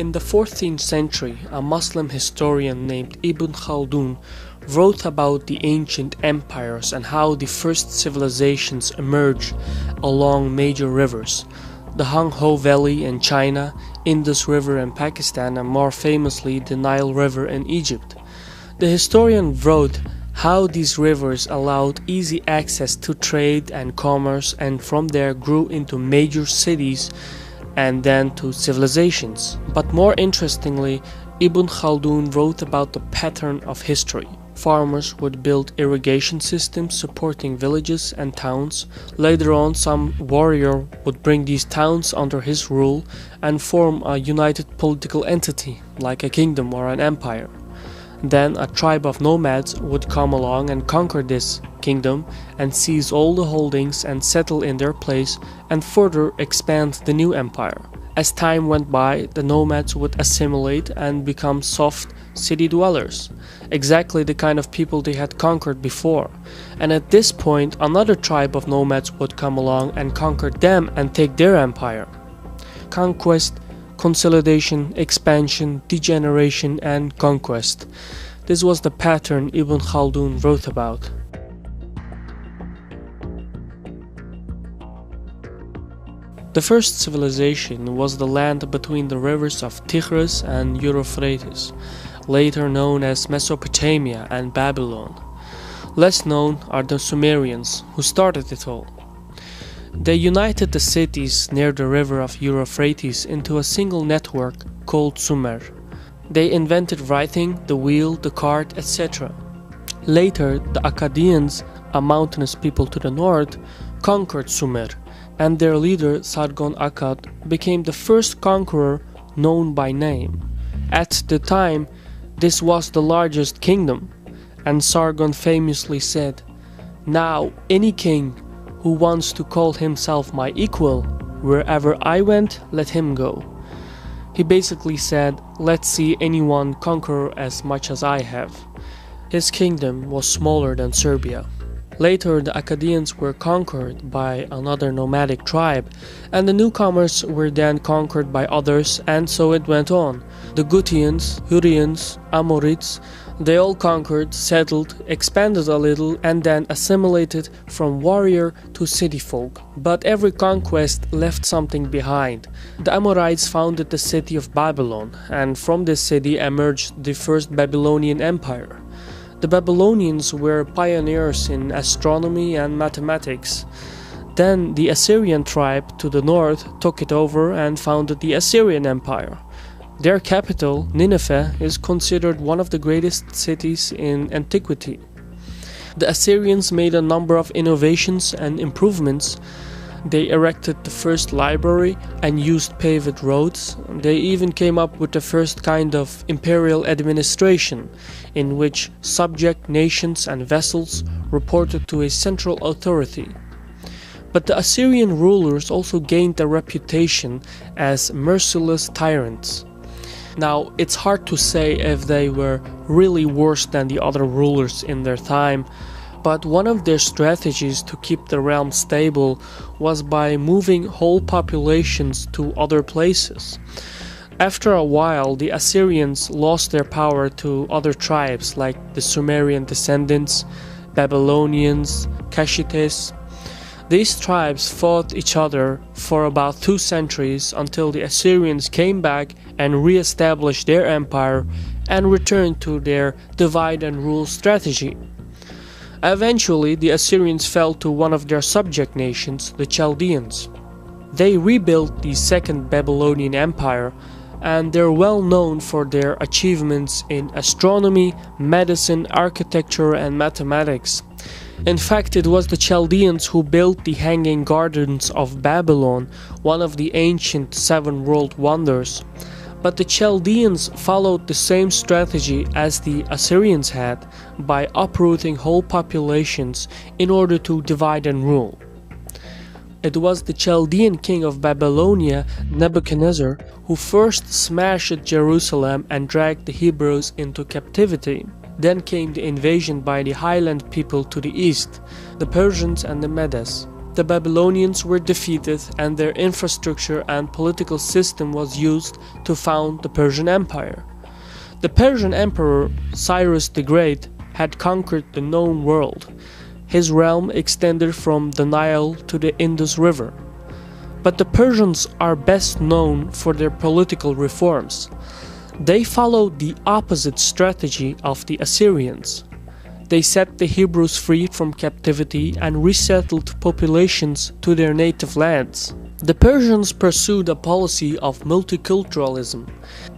In the 14th century, a Muslim historian named Ibn Khaldun wrote about the ancient empires and how the first civilizations emerged along major rivers, the Hangho Valley in China, Indus River in Pakistan, and more famously the Nile River in Egypt. The historian wrote how these rivers allowed easy access to trade and commerce, and from there grew into major cities and then to civilizations. But more interestingly, Ibn Khaldun wrote about the pattern of history. Farmers would build irrigation systems supporting villages and towns. Later on, some warrior would bring these towns under his rule and form a united political entity, like a kingdom or an empire. Then a tribe of nomads would come along and conquer this kingdom and seize all the holdings and settle in their place and further expand the new empire. As time went by, the nomads would assimilate and become soft city dwellers, exactly the kind of people they had conquered before. And at this point, another tribe of nomads would come along and conquer them and take their empire. Conquest, consolidation, expansion, degeneration, and conquest. This was the pattern Ibn Khaldun wrote about. The first civilization was the land between the rivers of Tigris and Euphrates, later known as Mesopotamia and Babylon. Less known are the Sumerians, who started it all. They united the cities near the river of Euphrates into a single network called Sumer. They invented writing, the wheel, the cart, etc. Later, the Akkadians, a mountainous people to the north, conquered Sumer, and their leader Sargon Akkad became the first conqueror known by name. At the time, this was the largest kingdom, and Sargon famously said, "Now any king who wants to call himself my equal, wherever I went, let him go." He basically said, "Let's see anyone conquer as much as I have." His kingdom was smaller than Serbia. Later, the Akkadians were conquered by another nomadic tribe, and the newcomers were then conquered by others, and so it went on. The Gutians, Hurrians, Amorites, they all conquered, settled, expanded a little, and then assimilated from warrior to city folk. But every conquest left something behind. The Amorites founded the city of Babylon, and from this city emerged the first Babylonian Empire. The Babylonians were pioneers in astronomy and mathematics. Then the Assyrian tribe to the north took it over and founded the Assyrian Empire. Their capital, Nineveh, is considered one of the greatest cities in antiquity. The Assyrians made a number of innovations and improvements. They erected the first library and used paved roads. They even came up with the first kind of imperial administration, in which subject nations and vassals reported to a central authority. But the Assyrian rulers also gained a reputation as merciless tyrants. Now, it's hard to say if they were really worse than the other rulers in their time, but one of their strategies to keep the realm stable was by moving whole populations to other places. After a while, the Assyrians lost their power to other tribes like the Sumerian descendants, Babylonians, Kashites. These tribes fought each other for about 2 centuries until the Assyrians came back and re-established their empire and returned to their divide and rule strategy. Eventually, the Assyrians fell to one of their subject nations, the Chaldeans. They rebuilt the Second Babylonian Empire, and they're well known for their achievements in astronomy, medicine, architecture, and mathematics. In fact, it was the Chaldeans who built the Hanging Gardens of Babylon, one of the ancient 7 world wonders. But the Chaldeans followed the same strategy as the Assyrians had, by uprooting whole populations in order to divide and rule. It was the Chaldean king of Babylonia, Nebuchadnezzar, who first smashed Jerusalem and dragged the Hebrews into captivity. Then came the invasion by the highland people to the east, the Persians and the Medes. the Babylonians were defeated and their infrastructure and political system was used to found the Persian Empire. The Persian Emperor Cyrus the Great had conquered the known world. His realm extended from the Nile to the Indus River. But the Persians are best known for their political reforms. They followed the opposite strategy of the Assyrians. They set the Hebrews free from captivity and resettled populations to their native lands. The Persians pursued a policy of multiculturalism.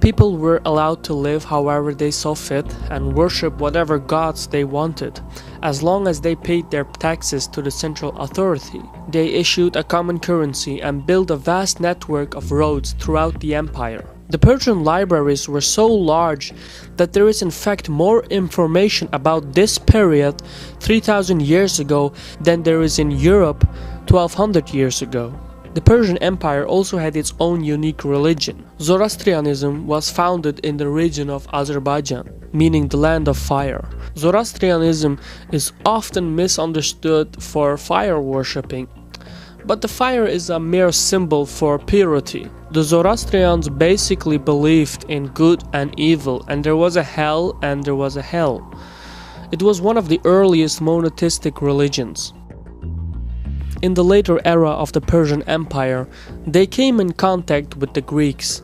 People were allowed to live however they saw fit and worship whatever gods they wanted, as long as they paid their taxes to the central authority. They issued a common currency and built a vast network of roads throughout the empire. The Persian libraries were so large that there is in fact more information about this period 3000 years ago than there is in Europe 1200 years ago. The Persian Empire also had its own unique religion. Zoroastrianism was founded in the region of Azerbaijan, meaning the land of fire. Zoroastrianism is often misunderstood for fire worshipping, but the fire is a mere symbol for purity. The Zoroastrians basically believed in good and evil, and there was a hell and there was a hell. It was one of the earliest monotheistic religions. In the later era of the Persian Empire, they came in contact with the Greeks.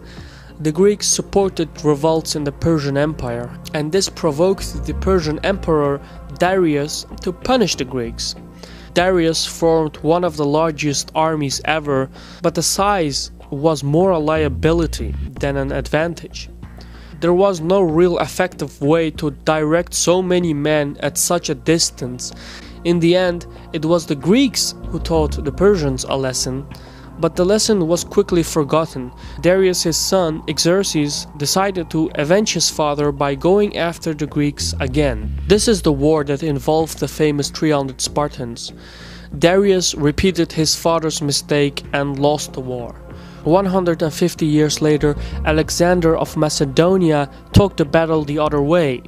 The Greeks supported revolts in the Persian Empire, and this provoked the Persian Emperor Darius to punish the Greeks. Darius formed one of the largest armies ever, but the size was more a liability than an advantage. There was no real effective way to direct so many men at such a distance. In the end, it was the Greeks who taught the Persians a lesson, but the lesson was quickly forgotten. Darius' son, Xerxes, decided to avenge his father by going after the Greeks again. This is the war that involved the famous 300 Spartans. Darius repeated his father's mistake and lost the war. 150 years later, Alexander of Macedonia took the battle the other way.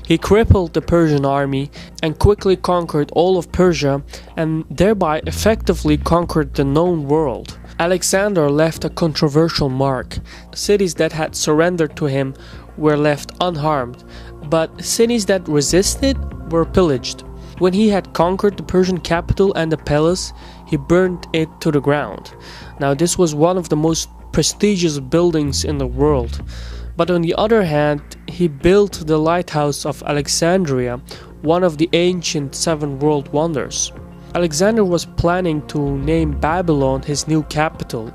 He crippled the Persian army and quickly conquered all of Persia and thereby effectively conquered the known world. Alexander left a controversial mark. Cities that had surrendered to him were left unharmed, but cities that resisted were pillaged. When he had conquered the Persian capital and the palace, he burned it to the ground. Now this was one of the most prestigious buildings in the world. But on the other hand, he built the lighthouse of Alexandria, one of the ancient 7 world wonders. Alexander was planning to name Babylon his new capital,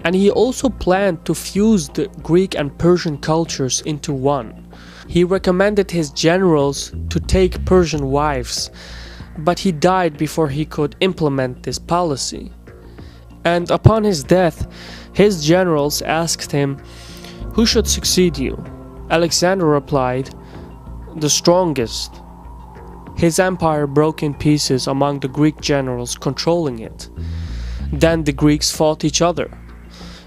and he also planned to fuse the Greek and Persian cultures into one. He recommended his generals to take Persian wives, but he died before he could implement this policy. And upon his death, his generals asked him, "Who should succeed you?" Alexander replied, "The strongest." His empire broke in pieces among the Greek generals controlling it. Then the Greeks fought each other.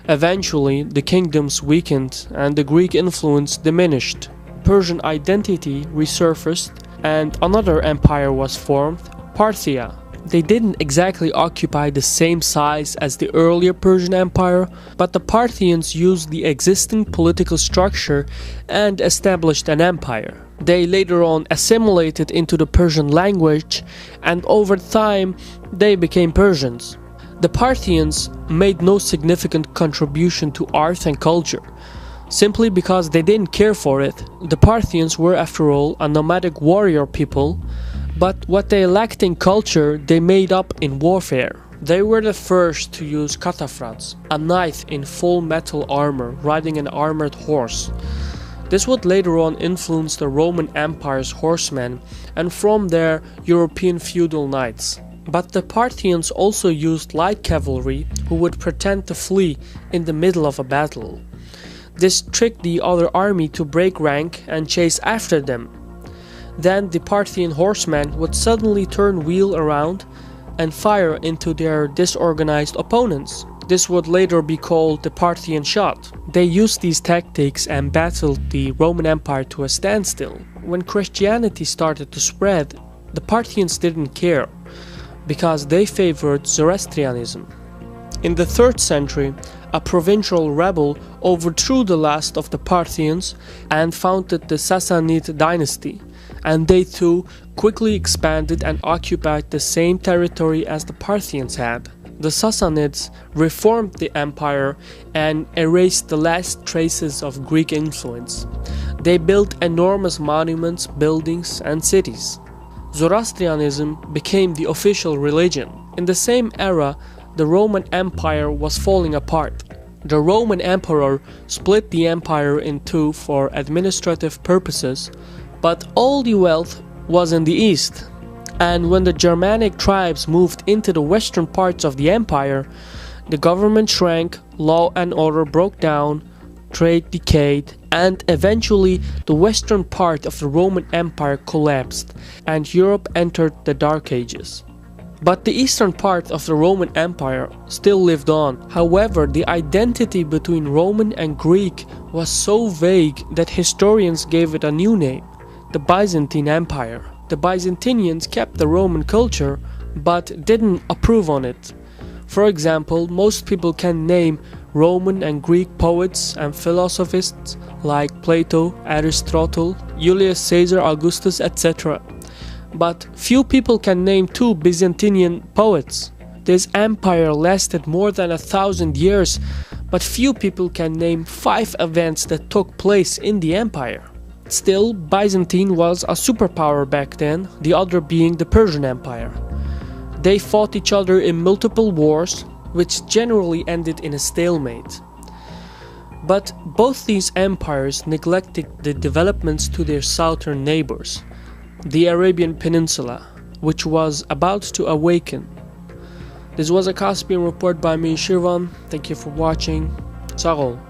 Eventually, the kingdoms weakened and the Greek influence diminished. Persian identity resurfaced and another empire was formed, Parthia. They didn't exactly occupy the same size as the earlier Persian Empire, but the Parthians used the existing political structure and established an empire. They later on assimilated into the Persian language, and over time they became Persians. The Parthians made no significant contribution to art and culture, simply because they didn't care for it. The Parthians were, after all, a nomadic warrior people, but what they lacked in culture, they made up in warfare. They were the first to use cataphracts, a knight in full metal armor riding an armored horse. This would later on influence the Roman Empire's horsemen, and from there, European feudal knights. But the Parthians also used light cavalry who would pretend to flee in the middle of a battle. This tricked the other army to break rank and chase after them. Then the Parthian horsemen would suddenly turn wheel around and fire into their disorganized opponents. This would later be called the Parthian shot. They used these tactics and battled the Roman Empire to a standstill. When Christianity started to spread, the Parthians didn't care. because they favored Zoroastrianism. In the 3rd century, a provincial rebel overthrew the last of the Parthians and founded the Sassanid dynasty, and they too quickly expanded and occupied the same territory as the Parthians had. The Sassanids reformed the empire and erased the last traces of Greek influence. They built enormous monuments, buildings, and cities. Zoroastrianism became the official religion. In the same era, the Roman Empire was falling apart. The Roman emperor split the empire in two for administrative purposes, but all the wealth was in the east. And when the Germanic tribes moved into the western parts of the empire, the government shrank, law and order broke down, trade decayed, and eventually the western part of the Roman Empire collapsed and Europe entered the Dark Ages. But the eastern part of the Roman Empire still lived on. However, the identity between Roman and Greek was so vague that historians gave it a new name, the Byzantine Empire. The Byzantinians kept the Roman culture but didn't approve on it. For example, most people can name Roman and Greek poets and philosophists like Plato, Aristotle, Julius Caesar, Augustus, etc. But few people can name 2 Byzantinian poets. This empire lasted more than 1,000 years, but few people can name 5 events that took place in the empire. Still, Byzantine was a superpower back then, the other being the Persian Empire. They fought each other in multiple wars, which generally ended in a stalemate. But both these empires neglected the developments to their southern neighbors, the Arabian Peninsula, which was about to awaken. This was a Caspian report by me, Shirvan. Thank you for watching. Sarol.